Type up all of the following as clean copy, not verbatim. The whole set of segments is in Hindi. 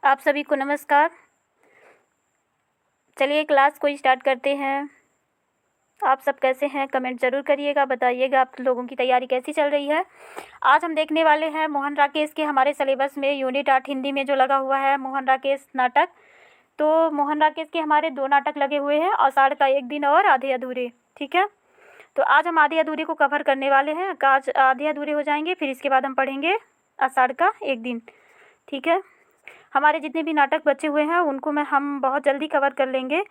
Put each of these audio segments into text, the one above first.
आप सभी को नमस्कार। चलिए क्लास को स्टार्ट करते हैं। आप सब कैसे हैं कमेंट ज़रूर करिएगा, बताइएगा आप लोगों की तैयारी कैसी चल रही है। आज हम देखने वाले हैं मोहन राकेश के हमारे सिलेबस में यूनिट 8 हिंदी में जो लगा हुआ है मोहन राकेश नाटक। तो मोहन राकेश के हमारे 2 नाटक लगे हुए हैं, आषाढ़ का एक दिन और आधे अधूरे। ठीक है, तो आज हम आधे अधूरे को कवर करने वाले हैं। आज आधे अधूरे हो जाएंगे, फिर इसके बाद हम पढ़ेंगे आषाढ़ का एक दिन। ठीक है, हमारे जितने भी नाटक बचे हुए हैं उनको हम बहुत जल्दी कवर कर लेंगे,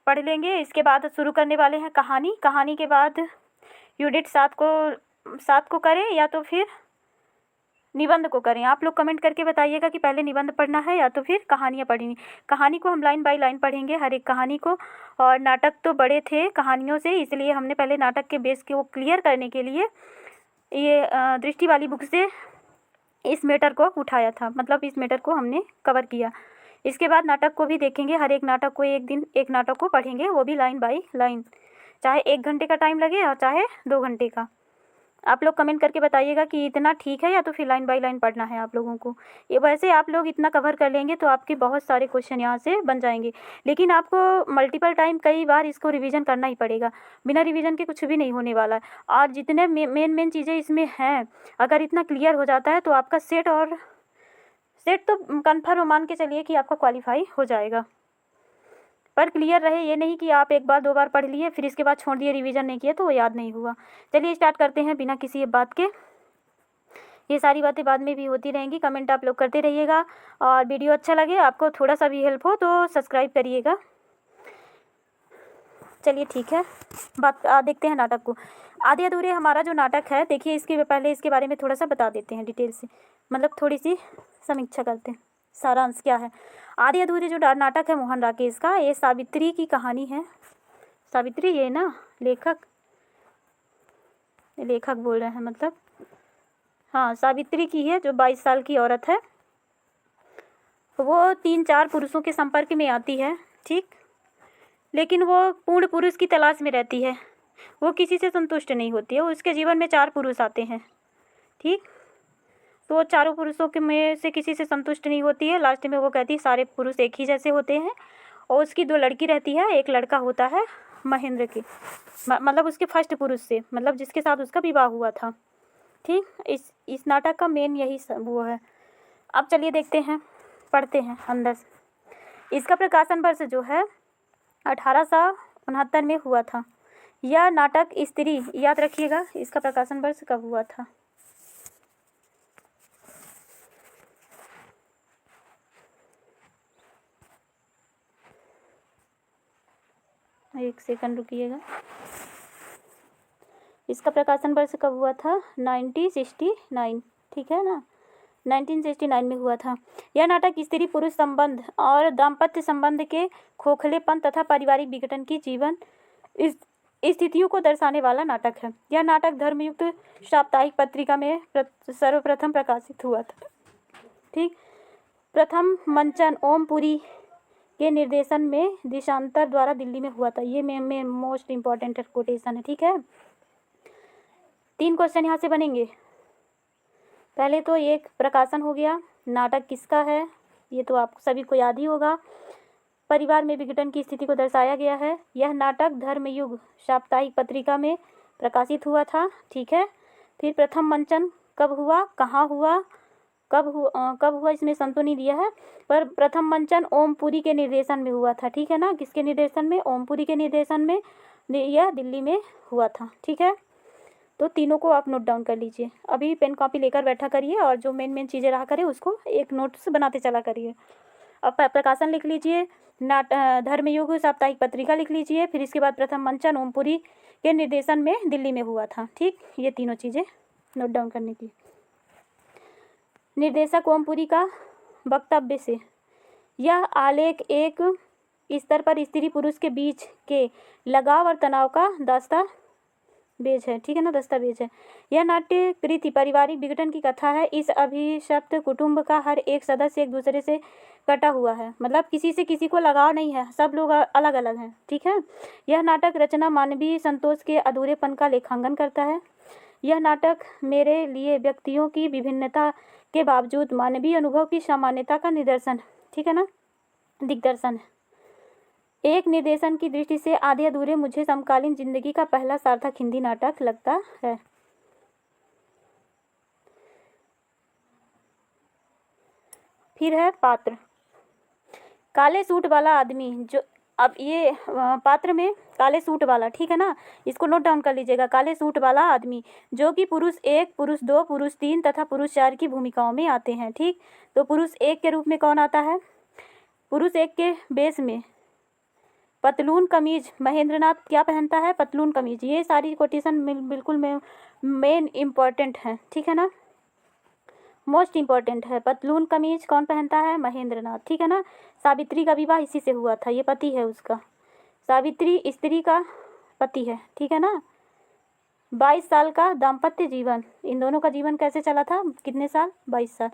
पढ़ लेंगे। इसके बाद शुरू करने वाले हैं कहानी के बाद यूनिट 7 को करें या तो फिर निबंध को करें। आप लोग कमेंट करके बताइएगा कि पहले निबंध पढ़ना है या तो फिर कहानियाँ पढ़नी। कहानी को हम लाइन बाय लाइन पढ़ेंगे, हर एक कहानी को। और नाटक तो बड़े थे कहानियों से, इसलिए हमने पहले नाटक के बेस को क्लियर करने के लिए ये दृष्टि वाली बुक से इस मैटर को उठाया था, मतलब इस मैटर को हमने कवर किया। इसके बाद नाटक को भी देखेंगे, हर एक नाटक को एक दिन एक नाटक को पढ़ेंगे, वो भी लाइन बाय लाइन, चाहे 1 घंटे का टाइम लगे और चाहे 2 घंटे का। आप लोग कमेंट करके बताइएगा कि इतना ठीक है या तो फिर लाइन बाय लाइन पढ़ना है आप लोगों को। ये वैसे आप लोग इतना कवर कर लेंगे तो आपके बहुत सारे क्वेश्चन यहाँ से बन जाएंगे, लेकिन आपको मल्टीपल टाइम कई बार इसको रिवीजन करना ही पड़ेगा। बिना रिवीजन के कुछ भी नहीं होने वाला है। और जितने मेन चीज़ें इसमें हैं, अगर इतना क्लियर हो जाता है तो आपका सेट तो कन्फर्म मान के चलिए कि आपका क्वालिफाई हो जाएगा। पर क्लियर रहे, ये नहीं कि आप 1 बार 2 बार पढ़ लिए फिर इसके बाद छोड़ दिए, रिवीजन नहीं किया तो वो याद नहीं हुआ। चलिए स्टार्ट करते हैं बिना किसी बात के। ये सारी बातें बाद में भी होती रहेंगी, कमेंट आप लोग करते रहिएगा। और वीडियो अच्छा लगे, आपको थोड़ा सा भी हेल्प हो तो सब्सक्राइब करिएगा। चलिए ठीक है, देखते हैं नाटक को। आधे अधूरे हमारा जो नाटक है, देखिए इसके पहले इसके बारे में थोड़ा सा बता देते हैं डिटेल से, मतलब थोड़ी सी समीक्षा करते हैं, सारांश क्या है। आधे अधूरे जो नाटक है मोहन राकेश का, ये सावित्री की कहानी है। सावित्री ये ना लेखक बोल रहे हैं, मतलब हाँ सावित्री की है, जो 22 साल की औरत है। वो 3-4 पुरुषों के संपर्क में आती है, ठीक, लेकिन वो पूर्ण पुरुष की तलाश में रहती है। वो किसी से संतुष्ट नहीं होती है। उसके जीवन में 4 पुरुष आते हैं, ठीक, तो वो चारों पुरुषों के में से किसी से संतुष्ट नहीं होती है। लास्ट में वो कहती है सारे पुरुष एक ही जैसे होते हैं। और उसकी 2 लड़की रहती है, एक लड़का होता है महेंद्र के, मतलब उसके फर्स्ट पुरुष से, मतलब जिसके साथ उसका विवाह हुआ था, ठीक। इस नाटक का मेन यही वो है। अब चलिए देखते हैं, पढ़ते हैं अंदर से। इसका प्रकाशन वर्ष जो है 1869 में हुआ था। यह नाटक स्त्री, याद रखिएगा इसका प्रकाशन वर्ष कब हुआ था। एक सेकंड रुकिएगा। इसका प्रकाशन वर्ष कब हुआ था, 1969, ठीक है ना, 1969 में हुआ था। यह नाटक स्त्री पुरुष संबंध और दाम्पत्य संबंध के खोखलेपन तथा पारिवारिक विघटन की जीवन स्थितियों को दर्शाने वाला नाटक है। यह नाटक धर्मयुक्त साप्ताहिक पत्रिका में सर्वप्रथम प्रकाशित हुआ था, ठीक। प्रथम मंचन ओमपुरी के निर्देशन में देशांतर द्वारा दिल्ली में हुआ था। ये में मोस्ट इम्पॉर्टेंट कोटेशन है, ठीक है। 3 क्वेश्चन यहाँ से बनेंगे। पहले तो एक प्रकाशन हो गया, नाटक किसका है, ये तो आप सभी को याद ही होगा। परिवार में विघटन की स्थिति को दर्शाया गया है। यह नाटक धर्मयुग साप्ताहिक पत्रिका में प्रकाशित हुआ था, ठीक है। फिर प्रथम मंचन कब हुआ, कहाँ हुआ, कब हुआ इसमें संतो नहीं दिया है, पर प्रथम मंचन ओमपुरी के निर्देशन में हुआ था, ठीक है ना। किसके निर्देशन में, ओमपुरी के निर्देशन में, यह दिल्ली में हुआ था, ठीक है। तो तीनों को आप नोट डाउन कर लीजिए। अभी पेन कॉपी लेकर बैठा करिए और जो मेन चीज़ें रहा करे उसको एक नोट्स बनाते चला करिए। अब प्रकाशन लिख लीजिए, धर्मयुग साप्ताहिक पत्रिका लिख लीजिए, फिर इसके बाद प्रथम मंचन ओमपुरी के निर्देशन में दिल्ली में हुआ था, ठीक। ये तीनों चीज़ें नोट डाउन करने की। निर्देशक ओमपुरी का वक्तव्य से, यह आलेख एक स्तर पर स्त्री पुरुष के बीच के लगाव और तनाव का दस्तावेज है, ठीक है ना, दस्तावेज है। यह नाट्य कृति पारिवारिक विघटन की कथा है। इस अभिशप्त कुटुंब का हर एक सदस्य एक दूसरे से कटा हुआ है, मतलब किसी से किसी को लगाव नहीं है, सब लोग अलग अलग हैं, ठीक है। यह नाटक रचना मानवीय संतोष के अधूरेपन का लेखांकन करता है। यह नाटक मेरे लिए व्यक्तियों की विभिन्नता के बावजूद मानवीय अनुभव की सामान्यता का निदर्शन, ठीक है ना, दिग्दर्शन है। एक निर्देशन की दृष्टि से आधे अधूरे मुझे समकालीन जिंदगी का पहला सार्थक हिंदी नाटक लगता है। फिर है पात्र। काले सूट वाला आदमी, जो अब ये पात्र में काले सूट वाला, ठीक है ना, इसको नोट डाउन कर लीजिएगा। काले सूट वाला आदमी जो कि पुरुष 1, पुरुष 2, पुरुष 3 तथा पुरुष 4 की भूमिकाओं में आते हैं। ठीक, तो पुरुष 1 के रूप में कौन आता है? पुरुष 1 के बेस में पतलून कमीज महेंद्रनाथ क्या पहनता है? पतलून कमीज। ये सारी कोटेशन बिल्कुल मेन इम्पॉर्टेंट है, ठीक है ना, मोस्ट इम्पॉर्टेंट है। पतलून कमीज कौन पहनता है? महेंद्रनाथ, ठीक है ना। सावित्री का विवाह इसी से हुआ था, ये पति है उसका। सावित्री स्त्री का पति है, ठीक है ना। 22 साल का दाम्पत्य जीवन, इन दोनों का जीवन कैसे चला था? कितने साल? 22 साल।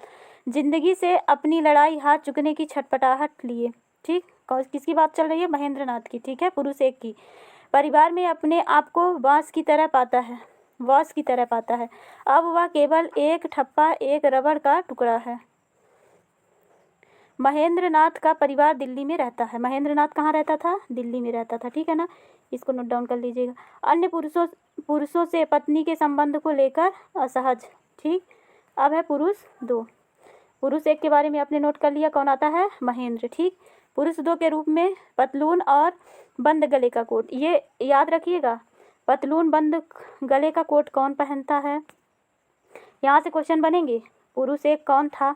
जिंदगी से अपनी लड़ाई हाथ चुकने की छटपटाहट लिए, ठीक, किसकी बात चल रही है? महेंद्रनाथ की, ठीक है, पुरुष 1 की। परिवार में अपने आप को बांस की तरह पाता है, वॉस की तरह पाता है। अब वह केवल एक ठप्पा, एक रबड़ का टुकड़ा है। महेंद्रनाथ का परिवार दिल्ली में रहता है। महेंद्रनाथ कहाँ रहता था? दिल्ली में रहता था, ठीक है ना, इसको नोट डाउन कर लीजिएगा। अन्य पुरुषों से पत्नी के संबंध को लेकर असहज, ठीक। अब है पुरुष 2। पुरुष 1 के बारे में आपने नोट कर लिया, कौन आता है? महेंद्र, ठीक। पुरुष 2 के रूप में पतलून और बंद गले का कोट, ये याद रखिएगा। पतलून बंद गले का कोट कौन पहनता है? यहाँ से क्वेश्चन बनेंगे। पुरुष 1 कौन था?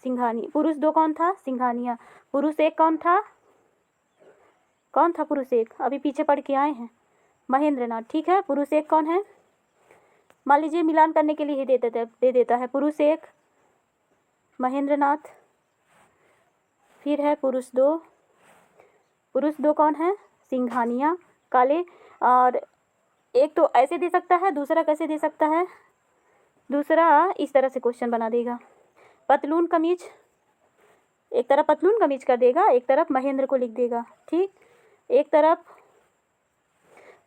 सिंघानी। पुरुष 2 कौन था? सिंघानिया। पुरुष 1 कौन था? कौन था पुरुष 1? अभी पीछे पढ़ के आए हैं, महेंद्रनाथ, ठीक है। पुरुष 1 कौन है? मान लीजिए मिलान करने के लिए ही दे देता है। पुरुष 1 महेंद्रनाथ, फिर है पुरुष 2। पुरुष 2 कौन है? सिंघानिया, काले। और एक तो ऐसे दे सकता है, दूसरा कैसे दे सकता है? दूसरा इस तरह से क्वेश्चन बना देगा। पतलून कमीज, एक तरफ पतलून कमीज कर देगा, एक तरफ महेंद्र को लिख देगा, ठीक। एक तरफ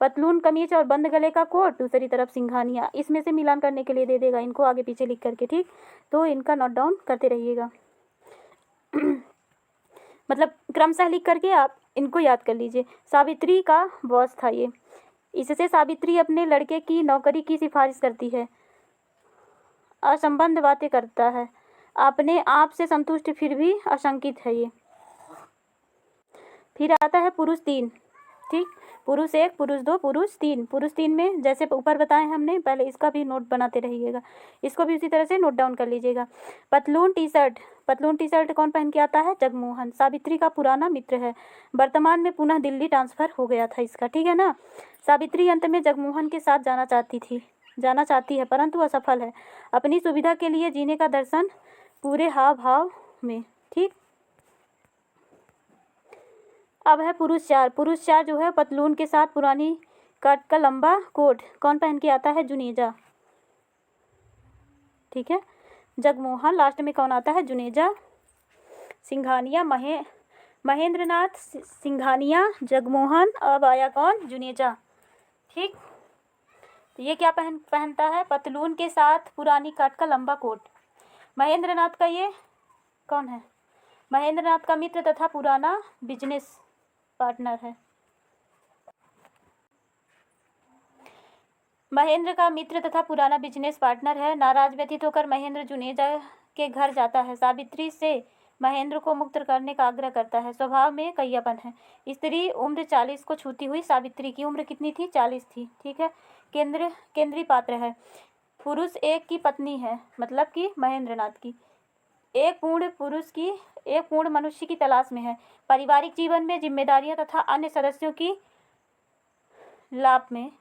पतलून कमीज और बंद गले का कोट, दूसरी तरफ सिंघानिया, इसमें से मिलान करने के लिए दे देगा इनको आगे पीछे लिख करके, ठीक। तो इनका नोट डाउन करते रहिएगा मतलब क्रमशः लिख करके आप इनको याद कर लीजिए। सावित्री का बॉस था ये। इससे सावित्री अपने लड़के की नौकरी की सिफारिश करती है, असंबद्ध बातें करता है, अपने आप से संतुष्ट फिर भी आशंकित है ये। फिर आता है पुरुष 3, ठीक। पुरुष 1, पुरुष 2, पुरुष 3। पुरुष 3 में जैसे ऊपर बताए हमने, पहले इसका भी नोट बनाते रहिएगा, इसको भी उसी तरह से नोट डाउन कर लीजिएगा। पतलून टी शर्ट, पतलून टी शर्ट कौन पहन के आता है? जगमोहन, सावित्री का पुराना मित्र है, वर्तमान में पुनः दिल्ली ट्रांसफर हो गया था इसका, ठीक है ना। सावित्री अंत में जगमोहन के साथ जाना चाहती है परंतु असफल है, अपनी सुविधा के लिए जीने का दर्शन पूरे हाव भाव में, ठीक। अब है पुरुष 4। पुरुष 4 जो है पतलून के साथ पुरानी कट का लंबा कोट कौन पहन के आता है? जुनेजा, ठीक है। जगमोहन, लास्ट में कौन आता है? जुनेजा। सिंघानिया, महेंद्रनाथ, सिंघानिया, जगमोहन, अब आया कौन? जुनेजा, ठीक। तो ये क्या पहनता है? पतलून के साथ पुरानी कट का लंबा कोट। महेंद्रनाथ का ये कौन है? महेंद्रनाथ का मित्र तथा पुराना बिजनेस पार्टनर है। महेंद्र का मित्र तथा पुराना बिजनेस पार्टनर है। नाराज व्यतीत होकर महेंद्र जुनेजा के घर जाता है, सावित्री से महेंद्र को मुक्त करने का आग्रह करता है। स्वभाव में कईयापन है। स्त्री उम्र 40 को छूती हुई, सावित्री की उम्र कितनी थी? 40 थी, ठीक है। केंद्रीय पात्र है। पुरुष 1 की पत्नी है, मतलब कि महेंद्रनाथ की। एक पूर्ण मनुष्य की तलाश में है। पारिवारिक जीवन में जिम्मेदारियां तथा अन्य सदस्यों की लाभ में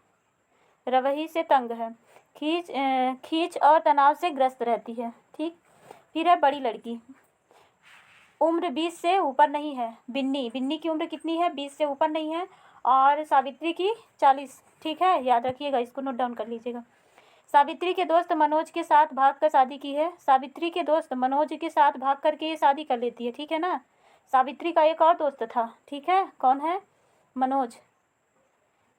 रवैये से तंग है। खींच और तनाव से ग्रस्त रहती है, ठीक। फिर है बड़ी लड़की, उम्र 20 से ऊपर नहीं है। बिन्नी की उम्र कितनी है? 20 से ऊपर नहीं है। और सावित्री की 40, ठीक है, याद रखिएगा, इसको नोट डाउन कर लीजिएगा। सावित्री के दोस्त मनोज के साथ भागकर शादी की है। सावित्री के दोस्त मनोज के साथ भाग करके ये शादी कर लेती है, ठीक है ना। सावित्री का एक और दोस्त था, ठीक है, कौन है? मनोज।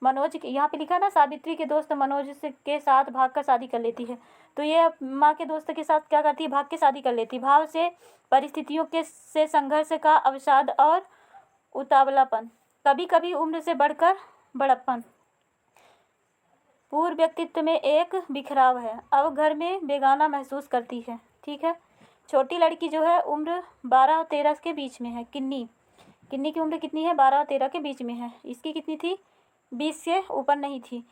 मनोज, यहाँ पे लिखा ना, सावित्री के दोस्त मनोज के साथ भागकर शादी कर लेती है। तो ये माँ के दोस्त के साथ क्या करती है, भाग के शादी कर लेती है। भाव से परिस्थितियों के से संघर्ष का अवसाद और उतावलापन, कभी कभी उम्र से बढ़कर बड़प्पन, पूर्व व्यक्तित्व में एक बिखराव है, अब घर में बेगाना महसूस करती है। ठीक है। छोटी लड़की जो है उम्र 12 और 13 के बीच में है। किन्नी की उम्र कितनी है, 12 और 13 के बीच में है। इसकी कितनी थी, 20 से ऊपर नहीं थी।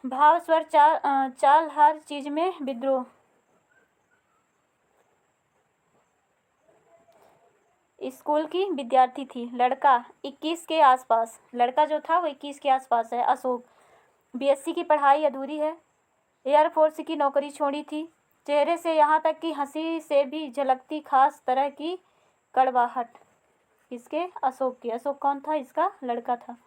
भाव स्वर चाल हर चीज में विद्रोह, स्कूल की विद्यार्थी थी। लड़का 21 के आसपास, लड़का जो था वो 21 के आसपास है। अशोक, बीएससी की पढ़ाई अधूरी है, एयरफोर्स की नौकरी छोड़ी थी। चेहरे से यहाँ तक कि हंसी से भी झलकती खास तरह की कड़वाहट। किसके, अशोक के। अशोक कौन था, इसका लड़का था।